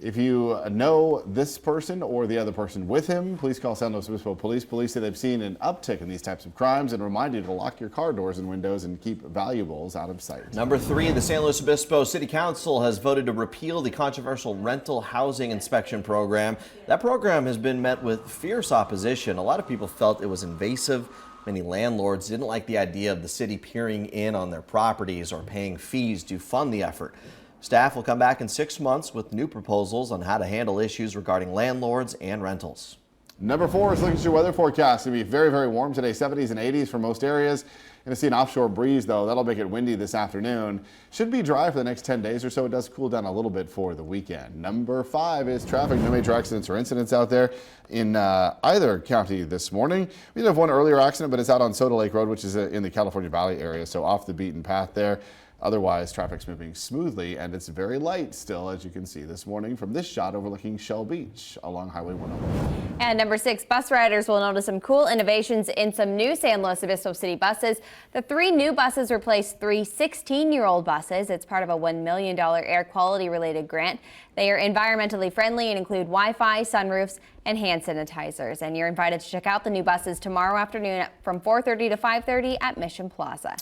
If you know this person or the other person with him, please call San Luis Obispo Police. Police say they've seen an uptick in these types of crimes and remind you to lock your car doors and windows and keep valuables out of sight. Number 3, the San Luis Obispo City Council has voted to repeal the controversial rental housing inspection program. That program has been met with fierce opposition. A lot of people felt it was invasive. Many landlords didn't like the idea of the city peering in on their properties or paying fees to fund the effort. Staff will come back in 6 months with new proposals on how to handle issues regarding landlords and rentals. Number 4 is looking at your weather forecast. It'll be very, very warm today, 70s and 80s for most areas. Going to see an offshore breeze, though. That'll make it windy this afternoon. Should be dry for the next 10 days or so. It does cool down a little bit for the weekend. Number 5 is traffic. No major accidents or incidents out there in either county this morning. We did have one earlier accident, but it's out on Soda Lake Road, which is in the California Valley area, so off the beaten path there. Otherwise, traffic's moving smoothly, and it's very light still, as you can see this morning from this shot overlooking Shell Beach along Highway 101. And number 6, bus riders will notice some cool innovations in some new San Luis Obispo City buses. The 3 new buses replace 3 16-year-old buses. It's part of a $1 million air quality related grant. They are environmentally friendly and include Wi-Fi, sunroofs, and hand sanitizers. And you're invited to check out the new buses tomorrow afternoon from 4:30 to 5:30 at Mission Plaza.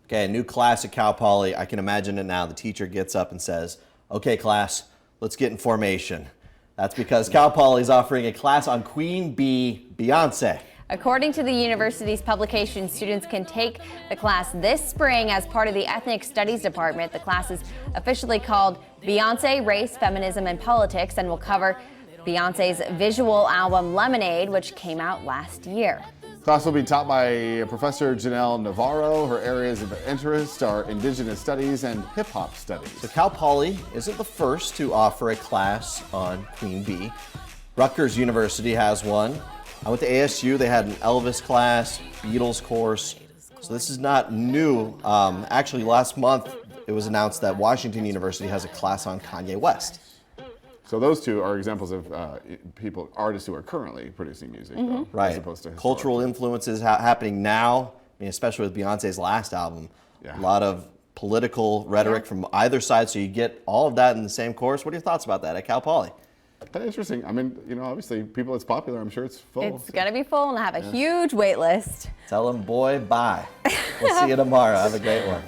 Okay, a new class at Cal Poly. I can imagine it now. The teacher gets up and says, okay, class, let's get in formation. That's because Cal Poly is offering a class on Queen Bee Beyonce. According to the university's publication, students can take the class this spring as part of the Ethnic Studies Department. The class is officially called Beyonce, Race, Feminism, and Politics and will cover Beyonce's visual album Lemonade, which came out last year. Class will be taught by Professor Janelle Navarro. Her areas of interest are indigenous studies and hip-hop studies. So Cal Poly isn't the first to offer a class on Queen Bee. Rutgers University has one. I went to ASU, they had an Elvis class, Beatles course. So this is not new. Actually, last month it was announced that Washington University has a class on Kanye West. So those two are examples of artists who are currently producing music, though, right? As opposed to cultural influences happening now. I mean, especially with Beyonce's last album, a lot of political rhetoric from either side. So you get all of that in the same course. What are your thoughts about that at Cal Poly? That's interesting. I mean, obviously, people, it's popular. I'm sure it's full. It's going to be full and have a huge wait list. Tell them, boy, bye. We'll see you tomorrow. Have a great one.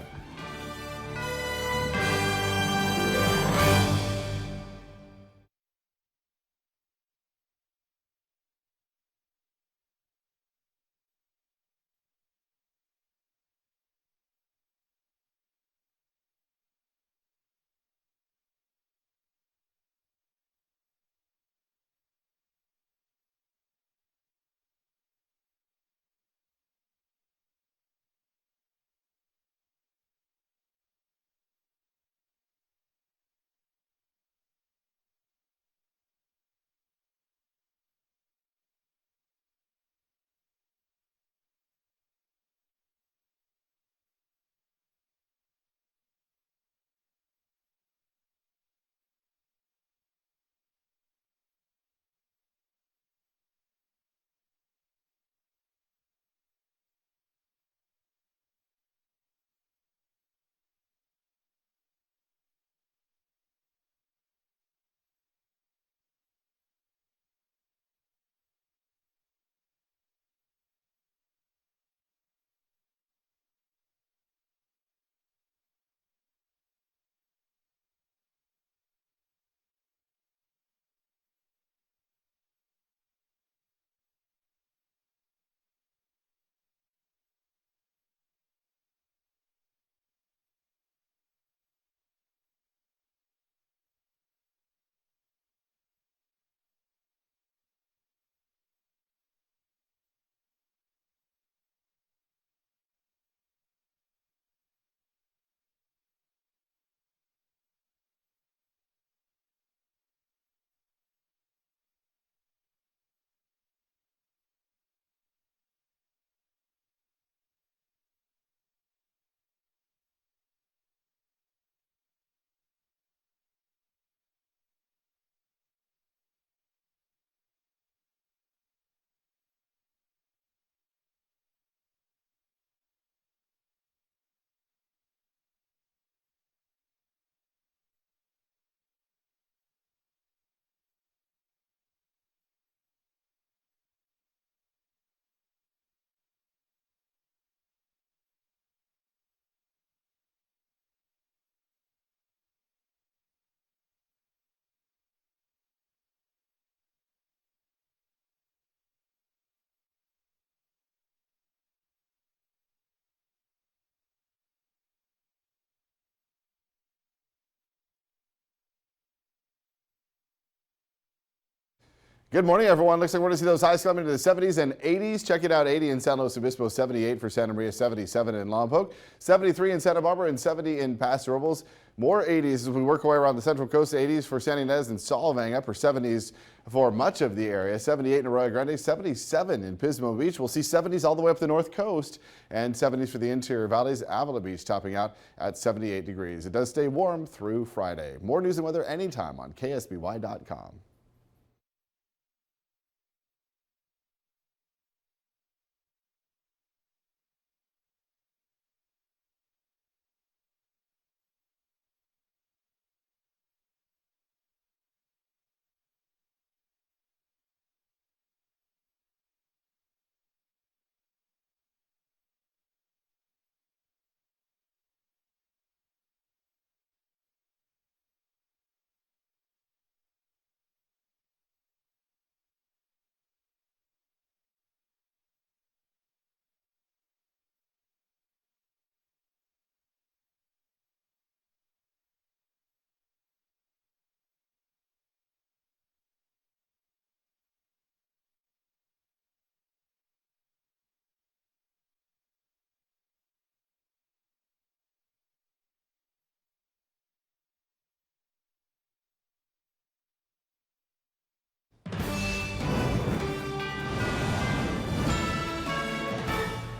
Good morning, everyone. Looks like we're going to see those highs coming to the 70s and 80s. Check it out, 80 in San Luis Obispo, 78 for Santa Maria, 77 in Lompoc, 73 in Santa Barbara, and 70 in Paso Robles. More 80s as we work our way around the Central Coast. 80s for San Ynez and Solvang, upper 70s for much of the area. 78 in Arroyo Grande, 77 in Pismo Beach. We'll see 70s all the way up the North Coast and 70s for the interior valleys. Avila Beach topping out at 78 degrees. It does stay warm through Friday. More news and weather anytime on KSBY.com.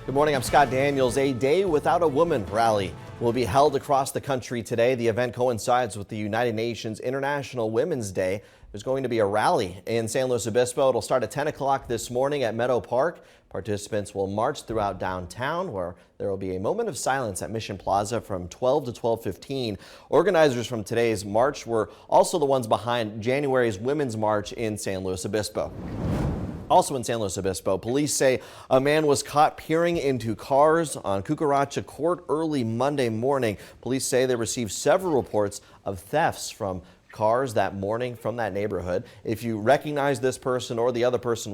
Good morning, I'm Scott Daniels. A Day Without a Woman rally will be held across the country today. The event coincides with the United Nations International Women's Day. There's going to be a rally in San Luis Obispo. It'll start at 10 o'clock this morning at Meadow Park. Participants will march throughout downtown, where there will be a moment of silence at Mission Plaza from 12 to 12:15. Organizers from today's march were also the ones behind January's Women's March in San Luis Obispo. Also in San Luis Obispo, police say a man was caught peering into cars on Cucaracha Court early Monday morning. Police say they received several reports of thefts from cars that morning from that neighborhood. If you recognize this person or the other person